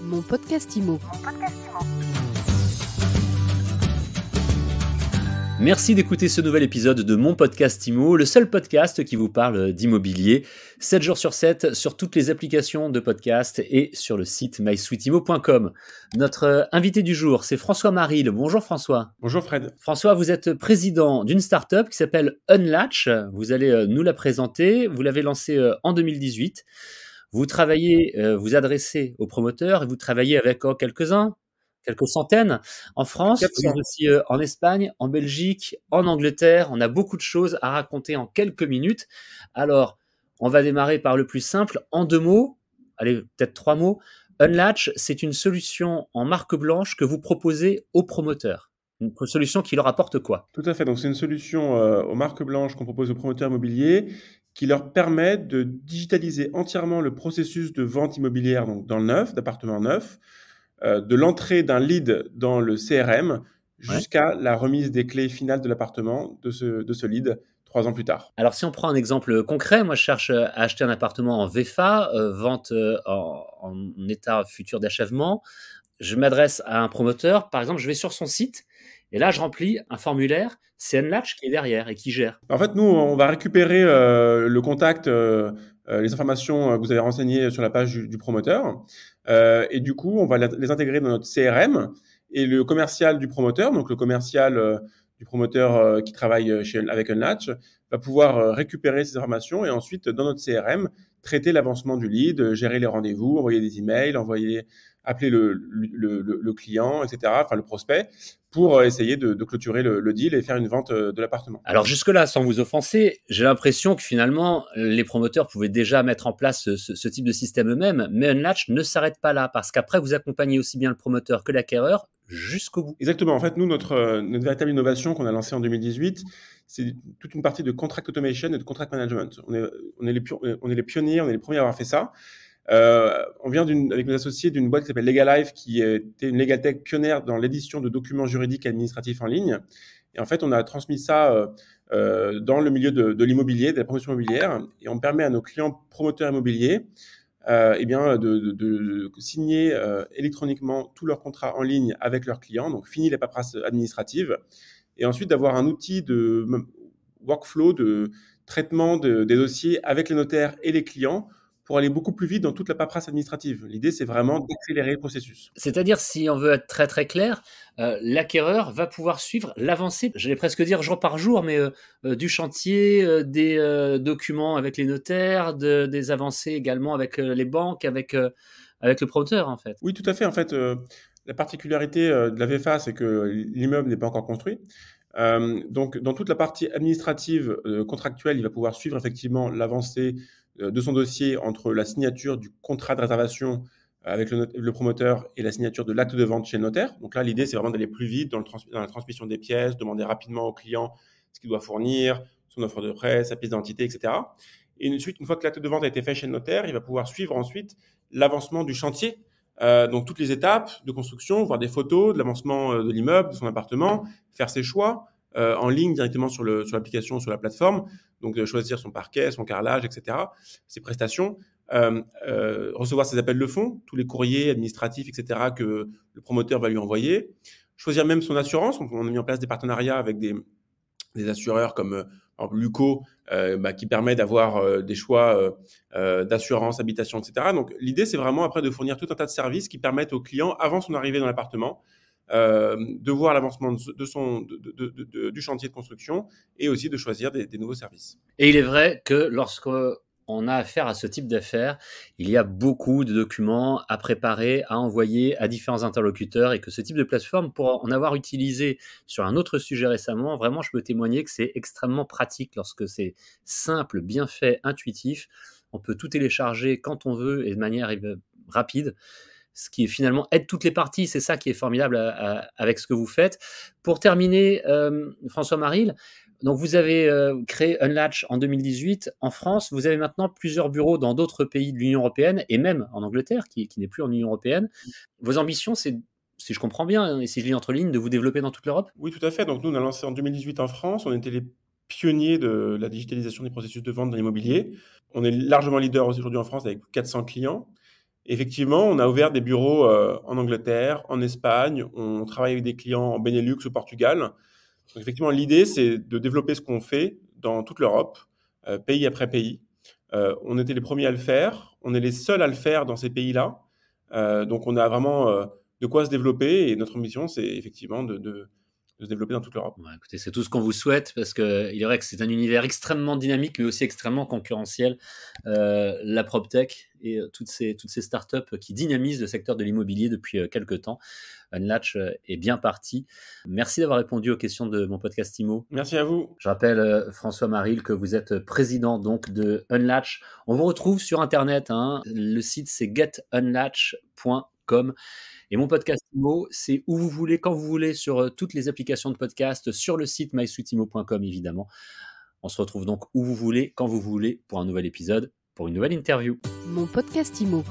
Mon podcast IMO. Merci d'écouter ce nouvel épisode de Mon podcast IMO, le seul podcast qui vous parle d'immobilier, 7 jours sur 7, sur toutes les applications de podcast et sur le site mysweetimo.com. Notre invité du jour, c'est François Maril. Bonjour François. Bonjour Fred. François, vous êtes président d'une start-up qui s'appelle Unlatch. Vous allez nous la présenter. Vous l'avez lancée en 2018. Vous travaillez, vous adressez aux promoteurs et vous travaillez avec quelques centaines en France, 400. mais aussi en Espagne, en Belgique, en Angleterre. On a beaucoup de choses à raconter en quelques minutes. Alors, on va démarrer par le plus simple. En 2 mots, allez, peut-être 3 mots. Unlatch, c'est une solution en marque blanche que vous proposez aux promoteurs. Une solution qui leur apporte quoi? Tout à fait. Donc, c'est une solution aux marques blanches qu'on propose aux promoteurs immobiliers qui leur permet de digitaliser entièrement le processus de vente immobilière donc dans le neuf, d'appartements neufs, de l'entrée d'un lead dans le CRM jusqu'à la remise des clés finales de l'appartement de ce lead 3 ans plus tard. Alors, si on prend un exemple concret, moi, je cherche à acheter un appartement en VFA, vente en état futur d'achèvement. Je m'adresse à un promoteur. Par exemple, je vais sur son site et là, je remplis un formulaire. C'est Unlatch qui est derrière et qui gère. En fait, nous, on va récupérer le contact, les informations que vous avez renseignées sur la page du promoteur. Et du coup, on va les intégrer dans notre CRM. Et le commercial du promoteur, donc le commercial du promoteur qui travaille avec Unlatch, va pouvoir récupérer ces informations et ensuite, dans notre CRM, traiter l'avancement du lead, gérer les rendez-vous, envoyer des emails, appeler le client, etc., enfin le prospect, pour essayer de clôturer le deal et faire une vente de l'appartement. Alors jusque-là, sans vous offenser, j'ai l'impression que finalement, les promoteurs pouvaient déjà mettre en place ce type de système eux-mêmes, mais Unlatch ne s'arrête pas là, parce qu'après, vous accompagnez aussi bien le promoteur que l'acquéreur jusqu'au bout. Exactement. En fait, nous, notre véritable innovation qu'on a lancée en 2018, c'est toute une partie de contract automation et de contract management. On est les pionniers, on est les premiers à avoir fait ça. On vient avec nos associés d'une boîte qui s'appelle Legalife, qui était une legal tech pionnière dans l'édition de documents juridiques et administratifs en ligne. Et en fait, on a transmis ça dans le milieu de l'immobilier, de la promotion immobilière, et on permet à nos clients promoteurs immobiliers de signer électroniquement tous leurs contrats en ligne avec leurs clients, donc fini les paperasses administratives, et ensuite d'avoir un outil de workflow, de traitement des dossiers avec les notaires et les clients pour aller beaucoup plus vite dans toute la paperasse administrative. L'idée, c'est vraiment d'accélérer le processus. C'est-à-dire, si on veut être très très clair, l'acquéreur va pouvoir suivre l'avancée, j'allais presque dire jour par jour, mais du chantier, des documents avec les notaires, des avancées également avec les banques, avec le promoteur en fait. Oui, tout à fait. En fait, la particularité de la VFA, c'est que l'immeuble n'est pas encore construit. Donc, dans toute la partie administrative contractuelle, il va pouvoir suivre effectivement l'avancée de son dossier entre la signature du contrat de réservation avec le promoteur et la signature de l'acte de vente chez le notaire. Donc là, l'idée, c'est vraiment d'aller plus vite dans la transmission des pièces, demander rapidement au client ce qu'il doit fournir, son offre de prêt, sa pièce d'identité, etc. Et ensuite, une fois que l'acte de vente a été fait chez le notaire, il va pouvoir suivre ensuite l'avancement du chantier. Donc toutes les étapes de construction, voir des photos de l'avancement de l'immeuble, de son appartement, faire ses choix en ligne directement sur l'application, sur la plateforme, donc choisir son parquet, son carrelage, etc., ses prestations, recevoir ses appels de fonds, tous les courriers administratifs, etc., que le promoteur va lui envoyer, choisir même son assurance. On a mis en place des partenariats avec des assureurs comme Luco, qui permet d'avoir des choix d'assurance, habitation, etc. Donc, l'idée, c'est vraiment après de fournir tout un tas de services qui permettent au client, avant son arrivée dans l'appartement, de voir l'avancement du chantier de construction et aussi de choisir des nouveaux services. Et il est vrai que lorsque on a affaire à ce type d'affaires, il y a beaucoup de documents à préparer, à envoyer à différents interlocuteurs et que ce type de plateforme, pour en avoir utilisé sur un autre sujet récemment, vraiment, je peux témoigner que c'est extrêmement pratique lorsque c'est simple, bien fait, intuitif. On peut tout télécharger quand on veut et de manière rapide, ce qui finalement aide toutes les parties. C'est ça qui est formidable avec ce que vous faites. Pour terminer, François Maril, donc vous avez créé Unlatch en 2018 en France. Vous avez maintenant plusieurs bureaux dans d'autres pays de l'Union européenne et même en Angleterre, qui n'est plus en Union européenne. Vos ambitions, c'est, si je comprends bien et si je lis entre lignes, de vous développer dans toute l'Europe? Oui, tout à fait. Donc nous, on a lancé en 2018 en France. On était les pionniers de la digitalisation des processus de vente dans l'immobilier. On est largement leader aujourd'hui en France avec 400 clients. Effectivement, on a ouvert des bureaux en Angleterre, en Espagne, on travaille avec des clients en Benelux, au Portugal. Donc effectivement, l'idée, c'est de développer ce qu'on fait dans toute l'Europe, pays après pays. On était les premiers à le faire, on est les seuls à le faire dans ces pays-là. Donc on a vraiment de quoi se développer et notre mission, c'est effectivement de se développer dans toute l'Europe. Ouais, écoutez, c'est tout ce qu'on vous souhaite parce qu'il est vrai que c'est un univers extrêmement dynamique mais aussi extrêmement concurrentiel, la PropTech et toutes ces startups qui dynamisent le secteur de l'immobilier depuis quelques temps. Unlatch est bien parti. Merci d'avoir répondu aux questions de mon podcast IMO. Merci à vous. Je rappelle, François Maril, que vous êtes président donc de Unlatch. On vous retrouve sur Internet. Le site, c'est getunlatch.com. Et mon podcast IMO, c'est où vous voulez, quand vous voulez, sur toutes les applications de podcast, sur le site mysweetimo.com, évidemment. On se retrouve donc où vous voulez, quand vous voulez, pour un nouvel épisode, pour une nouvelle interview. Mon podcast IMO.